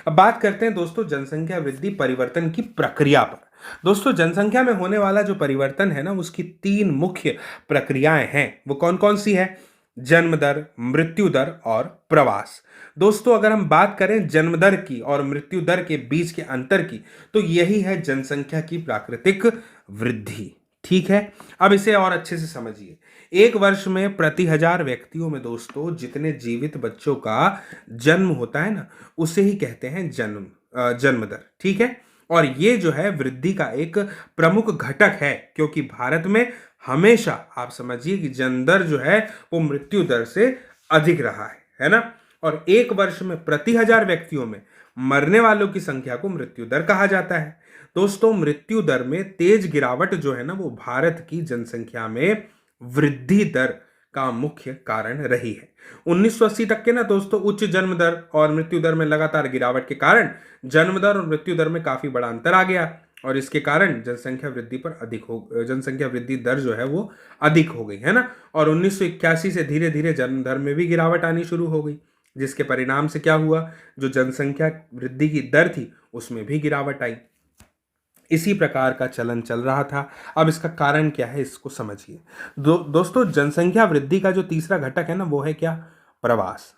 अब बात करते हैं दोस्तों जनसंख्या वृद्धि परिवर्तन की प्रक्रिया पर। दोस्तों, जनसंख्या में होने वाला जो परिवर्तन है ना उसकी 3 मुख्य प्रक्रियाएं हैं। वो कौन कौन सी है? जन्म दर, मृत्यु दर और प्रवास। दोस्तों, अगर हम बात करें जन्म दर की और मृत्यु दर के बीच के अंतर की तो यही है जनसंख्या की प्राकृतिक वृद्धि। ठीक है, अब इसे और अच्छे से समझिए। एक वर्ष में प्रति 1000 व्यक्तियों में दोस्तों जितने जीवित बच्चों का जन्म होता है ना उसे ही कहते हैं जन्म दर। ठीक है, और ये जो है वृद्धि का एक प्रमुख घटक है, क्योंकि भारत में हमेशा आप समझिए कि जन्म दर जो है वो मृत्यु दर से अधिक रहा है ना। और एक वर्ष में प्रति 1000 व्यक्तियों में मरने वालों की संख्या को मृत्यु दर कहा जाता है। दोस्तों, मृत्यु दर में तेज गिरावट जो है ना वो भारत की जनसंख्या में वृद्धि दर का मुख्य कारण रही है। 1980 तक के ना दोस्तों उच्च जन्म दर और मृत्यु दर में लगातार गिरावट के कारण जन्म दर और मृत्यु दर में काफी बड़ा अंतर आ गया और इसके कारण जनसंख्या वृद्धि दर जो है वो अधिक हो गई, है ना। और 1981 से धीरे धीरे जन्म दर में भी गिरावट आनी शुरू हो गई, जिसके परिणाम से क्या हुआ, जो जनसंख्या वृद्धि की दर थी उसमें भी गिरावट आई। इसी प्रकार का चलन चल रहा था। अब इसका कारण क्या है इसको समझिए। दोस्तों, जनसंख्या वृद्धि का जो तीसरा घटक है ना वो है क्या? प्रवास,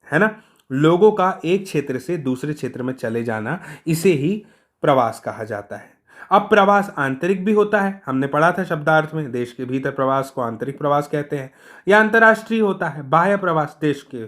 है ना। लोगों का एक क्षेत्र से दूसरे क्षेत्र में चले जाना, इसे ही प्रवास कहा जाता है। अब प्रवास आंतरिक भी होता है, हमने पढ़ा था शब्दार्थ में, देश के भीतर प्रवास को आंतरिक प्रवास कहते हैं, या अंतर्राष्ट्रीय होता है, बाह्य प्रवास, देश के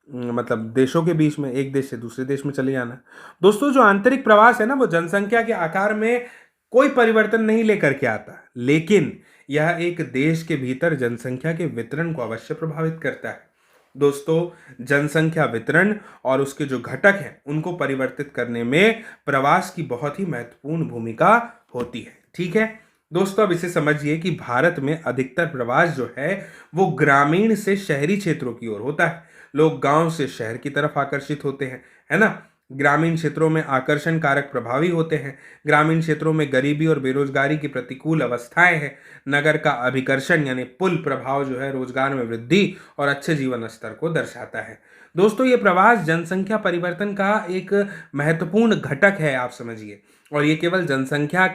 मतलब देशों के बीच में एक देश से दूसरे देश में चले जाना। दोस्तों, जो आंतरिक प्रवास है ना वो जनसंख्या के आकार में कोई परिवर्तन नहीं लेकर के आता, लेकिन यह एक देश के भीतर जनसंख्या के वितरण को अवश्य प्रभावित करता है। दोस्तों, जनसंख्या वितरण और उसके जो घटक हैं उनको परिवर्तित करने में प्रवास की बहुत ही महत्वपूर्ण भूमिका होती है। ठीक है दोस्तों, अब इसे समझिए कि भारत में अधिकतर प्रवास जो है वो ग्रामीण से शहरी क्षेत्रों की ओर होता है। लोग गांव से शहर की तरफ आकर्षित होते हैं, है ना। ग्रामीण क्षेत्रों में आकर्षण कारक प्रभावी होते हैं। ग्रामीण क्षेत्रों में गरीबी और बेरोजगारी की प्रतिकूल अवस्थाएं हैं। नगर का अभिकर्षण यानी पुल प्रभाव जो है रोजगार में वृद्धि और अच्छे जीवन स्तर को दर्शाता है। दोस्तों ये प्रवास जनसंख्या परिवर्तन का एक महत्वपूर्ण घटक है, आप समझिए। और ये केवल जनसंख्या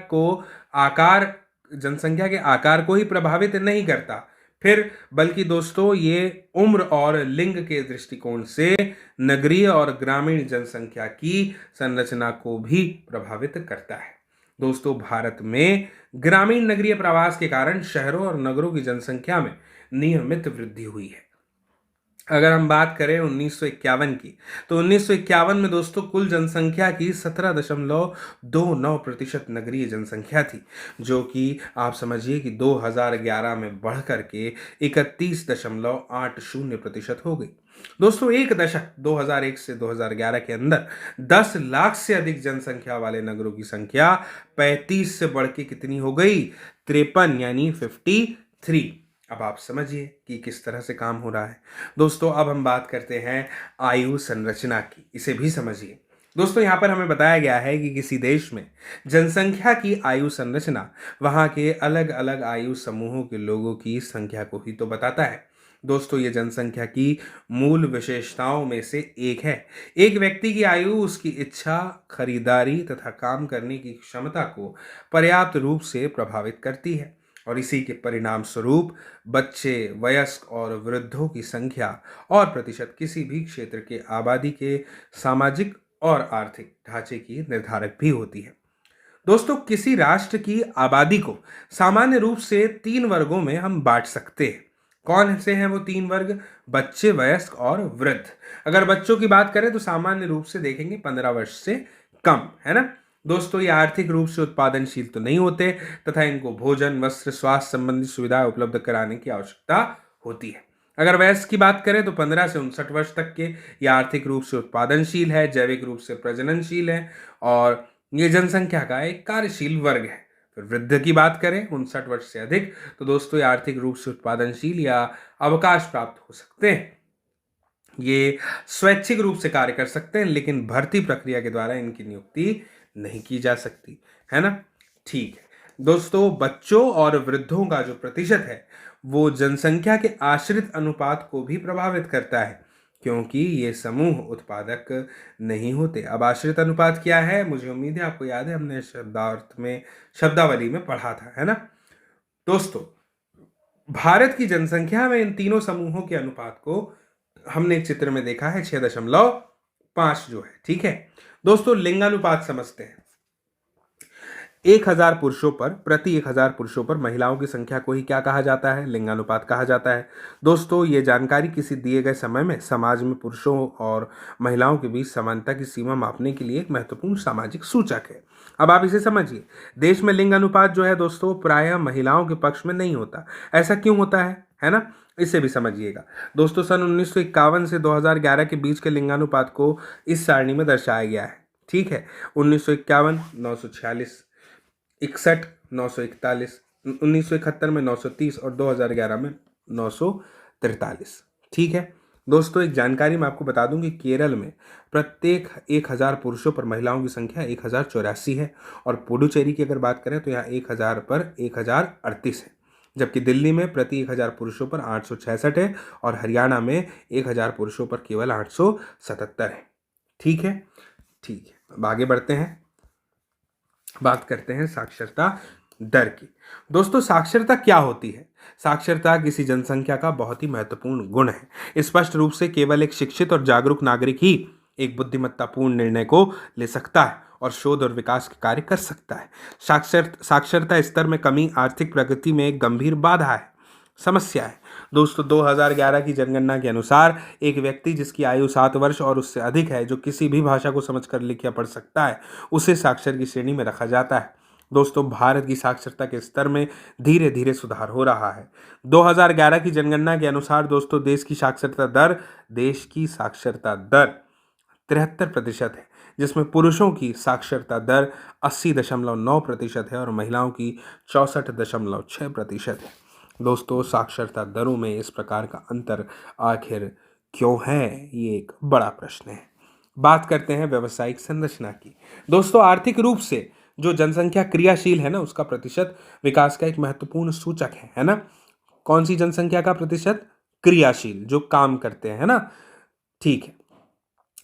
के आकार को ही प्रभावित नहीं करता फिर, बल्कि दोस्तों ये उम्र और लिंग के दृष्टिकोण से नगरीय और ग्रामीण जनसंख्या की संरचना को भी प्रभावित करता है। दोस्तों भारत में ग्रामीण नगरीय प्रवास के कारण शहरों और नगरों की जनसंख्या में नियमित वृद्धि हुई है। अगर हम बात करें 1951 की, तो 1951 में दोस्तों कुल जनसंख्या की 17.29% नगरीय जनसंख्या थी, जो कि आप समझिए कि 2011 में बढ़ करके 31.80% हो गई। दोस्तों एक दशक 2001 से 2011 के अंदर 10 लाख से अधिक जनसंख्या वाले नगरों की संख्या 35 से बढ़ के कितनी हो गई? 53 यानी 53। अब आप समझिए कि किस तरह से काम हो रहा है। दोस्तों अब हम बात करते हैं आयु संरचना की, इसे भी समझिए। दोस्तों यहाँ पर हमें बताया गया है कि किसी देश में जनसंख्या की आयु संरचना वहाँ के अलग अलग आयु समूहों के लोगों की संख्या को ही तो बताता है। दोस्तों ये जनसंख्या की मूल विशेषताओं में से एक है। एक व्यक्ति की आयु उसकी इच्छा, खरीदारी तथा काम करने की क्षमता को पर्याप्त रूप से प्रभावित करती है, और इसी के परिणाम स्वरूप बच्चे, वयस्क और वृद्धों की संख्या और प्रतिशत किसी भी क्षेत्र के आबादी के सामाजिक और आर्थिक ढांचे की निर्धारक भी होती है। दोस्तों किसी राष्ट्र की आबादी को सामान्य रूप से 3 वर्गों में हम बांट सकते हैं। कौन से हैं वो 3 वर्ग? बच्चे, वयस्क और वृद्ध। अगर बच्चों की बात करें तो सामान्य रूप से देखेंगे 15 वर्ष से कम, है ना। दोस्तों ये आर्थिक रूप से उत्पादनशील तो नहीं होते तथा इनको भोजन, वस्त्र, स्वास्थ्य संबंधी सुविधाएं उपलब्ध कराने की आवश्यकता होती है। अगर वयस्क की बात करें तो 15 से 59 वर्ष तक के ये आर्थिक रूप से उत्पादनशील है, जैविक रूप से प्रजननशील है और ये जनसंख्या का एक कार्यशील वर्ग है। फिर वृद्ध की बात करें 59 वर्ष से अधिक, तो दोस्तों ये आर्थिक रूप से उत्पादनशील या अवकाश प्राप्त हो सकते हैं। ये स्वैच्छिक रूप से कार्य कर सकते हैं, लेकिन भर्ती प्रक्रिया के द्वारा इनकी नियुक्ति नहीं की जा सकती, है ना। ठीक है दोस्तों, बच्चों और वृद्धों का जो प्रतिशत है वो जनसंख्या के आश्रित अनुपात को भी प्रभावित करता है, क्योंकि ये समूह उत्पादक नहीं होते। अब आश्रित अनुपात क्या है? मुझे उम्मीद है आपको याद है, हमने शब्दावली में पढ़ा था, है ना। दोस्तों भारत की जनसंख्या में इन तीनों समूहों के अनुपात को हमने एक चित्र में देखा है 6.5 जो है, ठीक है। दोस्तों लिंगानुपात समझते हैं। 1000 पुरुषों पर प्रति 1000 पुरुषों पर महिलाओं की संख्या को ही क्या कहा जाता है? लिंगानुपात कहा जाता है। दोस्तों ये जानकारी किसी दिए गए समय में समाज में पुरुषों और महिलाओं के बीच समानता की सीमा मापने के लिए एक महत्वपूर्ण सामाजिक सूचक है। अब आप इसे समझिए। देश में लिंग अनुपात जो है दोस्तों प्रायः महिलाओं के पक्ष में नहीं होता। ऐसा क्यों होता है ना, इसे भी समझिएगा। दोस्तों सन 1951 से 2011 के बीच के लिंगानुपात को इस सारणी में दर्शाया गया है, ठीक है। 1951 946, 61 941, 1971 में 930 और 2011 में 943, ठीक है। दोस्तों एक जानकारी मैं आपको बता दूं कि केरल में प्रत्येक 1000 पुरुषों पर महिलाओं की संख्या 1084 है, और पुडुचेरी की अगर बात करें तो यहाँ 1000 पर 1038 है, जबकि दिल्ली में प्रति 1000 पुरुषों पर 866 है और हरियाणा में 1000 पुरुषों पर केवल 877 है, ठीक है। ठीक है, अब आगे बढ़ते हैं, बात करते हैं साक्षरता दर की। दोस्तों साक्षरता क्या होती है? साक्षरता किसी जनसंख्या का बहुत ही महत्वपूर्ण गुण है। स्पष्ट रूप से केवल एक शिक्षित और जागरूक नागरिक ही एक बुद्धिमत्तापूर्ण निर्णय को ले सकता है और शोध और विकास के कार्य कर सकता है। साक्षरता स्तर में कमी आर्थिक प्रगति में एक गंभीर बाधा है, समस्या है। दोस्तों 2011 की जनगणना के अनुसार एक व्यक्ति जिसकी आयु 7 वर्ष और उससे अधिक है, जो किसी भी भाषा को समझकर लिख या पढ़ सकता है, उसे साक्षर की श्रेणी में रखा जाता है। दोस्तों भारत की साक्षरता के स्तर में धीरे धीरे सुधार हो रहा है। 2011 की जनगणना के अनुसार दोस्तों देश की साक्षरता दर 73% है, जिसमें पुरुषों की साक्षरता दर 80.9% है और महिलाओं की 64.6% है। दोस्तों साक्षरता दरों में इस प्रकार का अंतर आखिर क्यों है, ये एक बड़ा प्रश्न है। बात करते हैं व्यावसायिक संरचना की। दोस्तों आर्थिक रूप से जो जनसंख्या क्रियाशील है ना, उसका प्रतिशत विकास का एक महत्वपूर्ण सूचक है ना। कौन सी जनसंख्या का प्रतिशत? क्रियाशील, जो काम करते हैं, है ना। ठीक है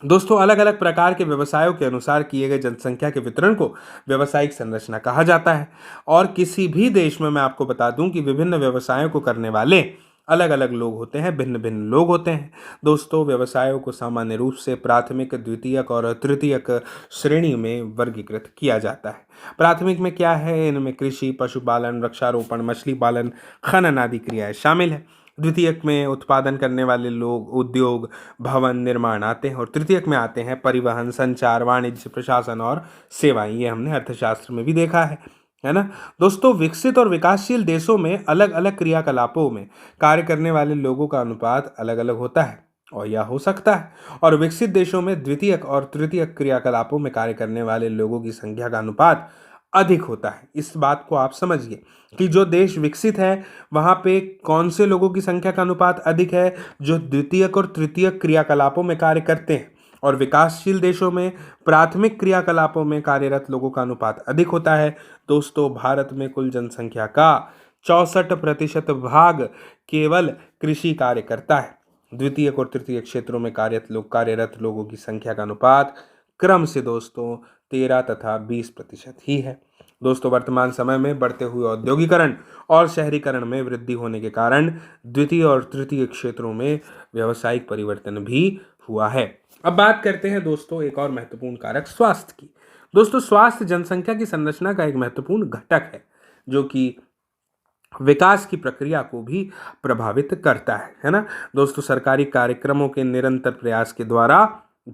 दोस्तों, अलग अलग प्रकार के व्यवसायों के अनुसार किए गए जनसंख्या के वितरण को व्यावसायिक संरचना कहा जाता है। और किसी भी देश में मैं आपको बता दूं कि विभिन्न व्यवसायों को करने वाले अलग अलग लोग होते हैं, भिन्न भिन्न लोग होते हैं। दोस्तों व्यवसायों को सामान्य रूप से प्राथमिक, द्वितीयक और तृतीयक श्रेणी में वर्गीकृत किया जाता है। प्राथमिक में क्या है? इनमें कृषि, पशुपालन, वृक्षारोपण, मछली पालन, खनन आदि क्रियाएं शामिल है। द्वितीयक में उत्पादन करने वाले लोग, उद्योग, भवन निर्माण आते हैं। और तृतीयक में आते हैं परिवहन, संचार, वाणिज्य, प्रशासन और सेवाएं। ये हमने अर्थशास्त्र में भी देखा है ना। दोस्तों विकसित और विकासशील देशों में अलग अलग क्रियाकलापों में कार्य करने वाले लोगों का अनुपात अलग अलग होता है और यह हो सकता है। और विकसित देशों में द्वितीयक और तृतीयक क्रियाकलापों में कार्य करने वाले लोगों की संख्या का अनुपात अधिक होता है। इस बात को आप समझिए कि जो देश विकसित है वहां पे कौन से लोगों की संख्या का अनुपात अधिक है? जो द्वितीयक और तृतीयक क्रियाकलापों में कार्य करते हैं। और विकासशील देशों में प्राथमिक क्रियाकलापों में कार्यरत लोगों का अनुपात अधिक होता है। दोस्तों भारत में कुल जनसंख्या का 64% भाग केवल कृषि कार्य करता है। द्वितीयक और तृतीयक क्षेत्रों में कार्यरत लोगों की संख्या का अनुपात क्रम से दोस्तों 13 तथा 20% ही है। दोस्तों वर्तमान समय में बढ़ते हुए औद्योगिकरण और शहरीकरण में वृद्धि होने के कारण द्वितीय और तृतीय क्षेत्रों में व्यावसायिक परिवर्तन भी हुआ है। अब बात करते हैं दोस्तों एक और महत्वपूर्ण कारक, स्वास्थ्य की। दोस्तों स्वास्थ्य जनसंख्या की संरचना का एक महत्वपूर्ण घटक है जो कि विकास की प्रक्रिया को भी प्रभावित करता है ना। दोस्तों सरकारी कार्यक्रमों के निरंतर प्रयास के द्वारा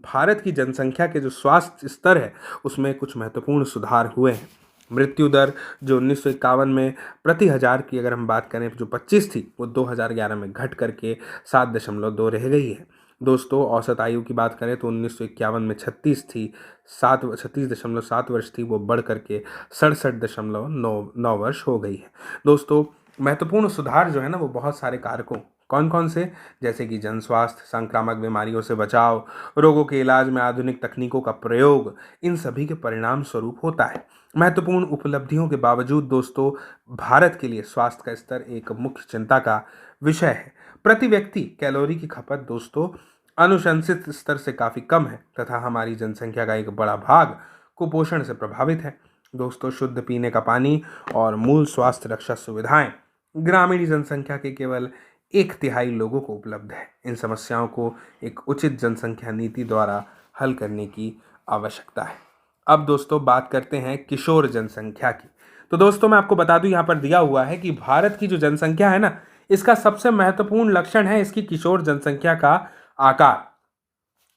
भारत की जनसंख्या के जो स्वास्थ्य स्तर है उसमें कुछ महत्वपूर्ण सुधार हुए हैं। मृत्यु दर जो 1951 में प्रति हजार की अगर हम बात करें जो 25 थी, वो 2011 में घट करके 7.2 रह गई है। दोस्तों औसत आयु की बात करें तो 1951 में 36 थी, 36.7 वर्ष थी, वो बढ़ करके 67.9 वर्ष हो गई है। दोस्तों महत्वपूर्ण सुधार जो है ना वो बहुत सारे कारकों, कौन कौन से? जैसे कि जन स्वास्थ्य, संक्रामक बीमारियों से बचाव, रोगों के इलाज में आधुनिक तकनीकों का प्रयोग, इन सभी के परिणाम स्वरूप होता है। महत्वपूर्ण उपलब्धियों के बावजूद दोस्तों भारत के लिए स्वास्थ्य का स्तर एक मुख्य चिंता का विषय है। प्रति व्यक्ति कैलोरी की खपत दोस्तों अनुशंसित स्तर से काफ़ी कम है तथा हमारी जनसंख्या का एक बड़ा भाग कुपोषण से प्रभावित है। दोस्तों शुद्ध पीने का पानी और मूल स्वास्थ्य रक्षा सुविधाएं ग्रामीण जनसंख्या के केवल 1/3 लोगों को उपलब्ध है। इन समस्याओं को एक उचित जनसंख्या नीति द्वारा हल करने की आवश्यकता है। अब दोस्तों बात करते हैं किशोर जनसंख्या की। तो दोस्तों मैं आपको बता दूं यहाँ पर दिया हुआ है कि भारत की जो जनसंख्या है ना, इसका सबसे महत्वपूर्ण लक्षण है इसकी किशोर जनसंख्या का आकार।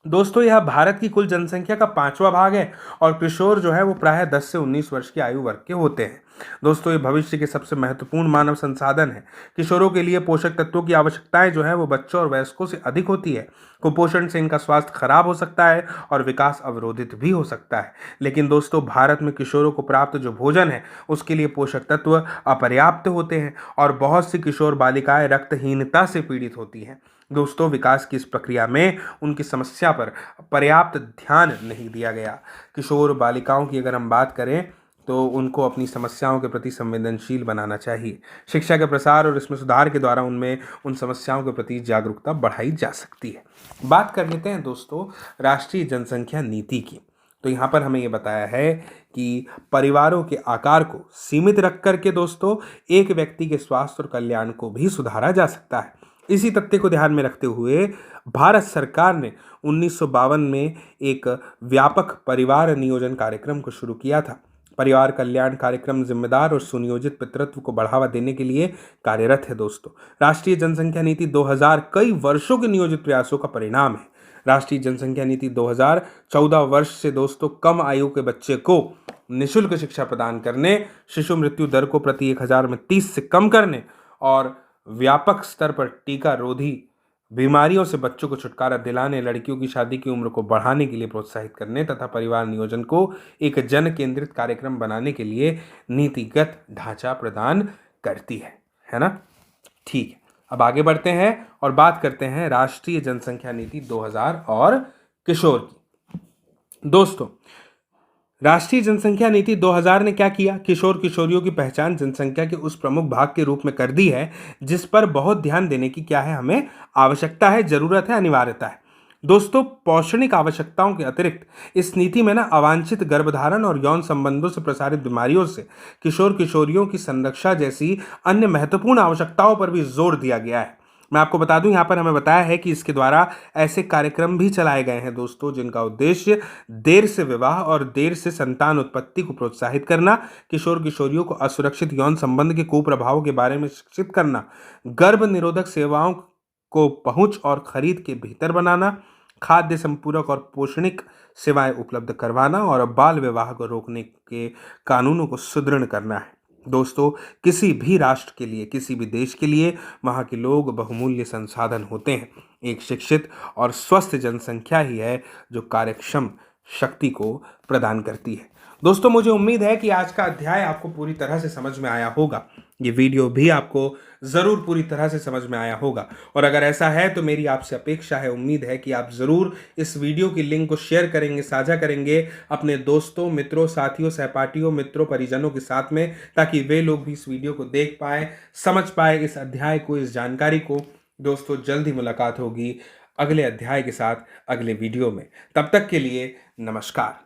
दोस्तों यह भारत की कुल जनसंख्या का 5वां भाग है और किशोर जो है वो प्रायः 10 से 19 वर्ष की आयु वर्ग के होते हैं। दोस्तों ये भविष्य के सबसे महत्वपूर्ण मानव संसाधन है। किशोरों के लिए पोषक तत्वों की आवश्यकताएं जो है वो बच्चों और वयस्कों से अधिक होती है। कुपोषण से इनका स्वास्थ्य खराब हो सकता है और विकास अवरोधित भी हो सकता है। लेकिन दोस्तों भारत में किशोरों को प्राप्त जो भोजन है उसके लिए पोषक तत्व अपर्याप्त होते हैं और बहुत सी किशोर बालिकाएं रक्तहीनता से पीड़ित होती हैं। दोस्तों विकास की इस प्रक्रिया में उनकी समस्या पर पर्याप्त ध्यान नहीं दिया गया। किशोर बालिकाओं की अगर हम बात करें तो उनको अपनी समस्याओं के प्रति संवेदनशील बनाना चाहिए। शिक्षा के प्रसार और इसमें सुधार के द्वारा उनमें उन समस्याओं के प्रति जागरूकता बढ़ाई जा सकती है। बात कर लेते हैं दोस्तों राष्ट्रीय जनसंख्या नीति की। तो यहाँ पर हमें ये बताया है कि परिवारों के आकार को सीमित रख करके दोस्तों एक व्यक्ति के स्वास्थ्य और कल्याण को भी सुधारा जा सकता है। इसी तथ्य को ध्यान में रखते हुए भारत सरकार ने 1952 में एक व्यापक परिवार नियोजन कार्यक्रम को शुरू किया था। परिवार कल्याण कार्यक्रम जिम्मेदार और सुनियोजित पितृत्व को बढ़ावा देने के लिए कार्यरत है। दोस्तों राष्ट्रीय जनसंख्या नीति 2000 कई वर्षों के नियोजित प्रयासों का परिणाम है। राष्ट्रीय जनसंख्या नीति 2014 वर्ष से दोस्तों कम आयु के बच्चे को निःशुल्क शिक्षा प्रदान करने, शिशु मृत्यु दर को प्रति 1000 में 30 से कम करने और व्यापक स्तर पर टीका रोधी बीमारियों से बच्चों को छुटकारा दिलाने, लड़कियों की शादी की उम्र को बढ़ाने के लिए प्रोत्साहित करने तथा परिवार नियोजन को एक जन केंद्रित कार्यक्रम बनाने के लिए नीतिगत ढांचा प्रदान करती है ना। ठीक है, अब आगे बढ़ते हैं और बात करते हैं राष्ट्रीय जनसंख्या नीति 2000 और किशोर की। दोस्तों, राष्ट्रीय जनसंख्या नीति 2000 ने क्या किया? किशोर किशोरियों की पहचान जनसंख्या के उस प्रमुख भाग के रूप में कर दी है जिस पर बहुत ध्यान देने की क्या है, हमें आवश्यकता है, जरूरत है, अनिवार्यता है। दोस्तों, पौषणिक आवश्यकताओं के अतिरिक्त इस नीति में ना अवांछित गर्भधारण और यौन संबंधों से प्रसारित बीमारियों से किशोर किशोरियों की संरक्षा जैसी अन्य महत्वपूर्ण आवश्यकताओं पर भी जोर दिया गया है। मैं आपको बता दूं, यहाँ पर हमें बताया है कि इसके द्वारा ऐसे कार्यक्रम भी चलाए गए हैं दोस्तों जिनका उद्देश्य देर से विवाह और देर से संतान उत्पत्ति को प्रोत्साहित करना, किशोर किशोरियों को असुरक्षित यौन संबंध के कुप्रभावों के बारे में शिक्षित करना, गर्भ निरोधक सेवाओं को पहुंच और खरीद के बेहतर बनाना, खाद्य संपूरक और पोषणिक सेवाएं उपलब्ध करवाना और बाल विवाह को रोकने के कानूनों को सुदृढ़ करना है। दोस्तों, किसी भी राष्ट्र के लिए, किसी भी देश के लिए वहाँ के लोग बहुमूल्य संसाधन होते हैं। एक शिक्षित और स्वस्थ जनसंख्या ही है जो कार्यक्षम शक्ति को प्रदान करती है। दोस्तों, मुझे उम्मीद है कि आज का अध्याय आपको पूरी तरह से समझ में आया होगा। ये वीडियो भी आपको ज़रूर पूरी तरह से समझ में आया होगा, और अगर ऐसा है तो मेरी आपसे अपेक्षा है, उम्मीद है कि आप ज़रूर इस वीडियो की लिंक को शेयर करेंगे, साझा करेंगे अपने दोस्तों, मित्रों, साथियों, सहपाठियों, मित्रों, परिजनों के साथ में, ताकि वे लोग भी इस वीडियो को देख पाए, समझ पाए इस अध्याय को, इस जानकारी को। दोस्तों, जल्द ही मुलाकात होगी अगले अध्याय के साथ, अगले वीडियो में। तब तक के लिए नमस्कार।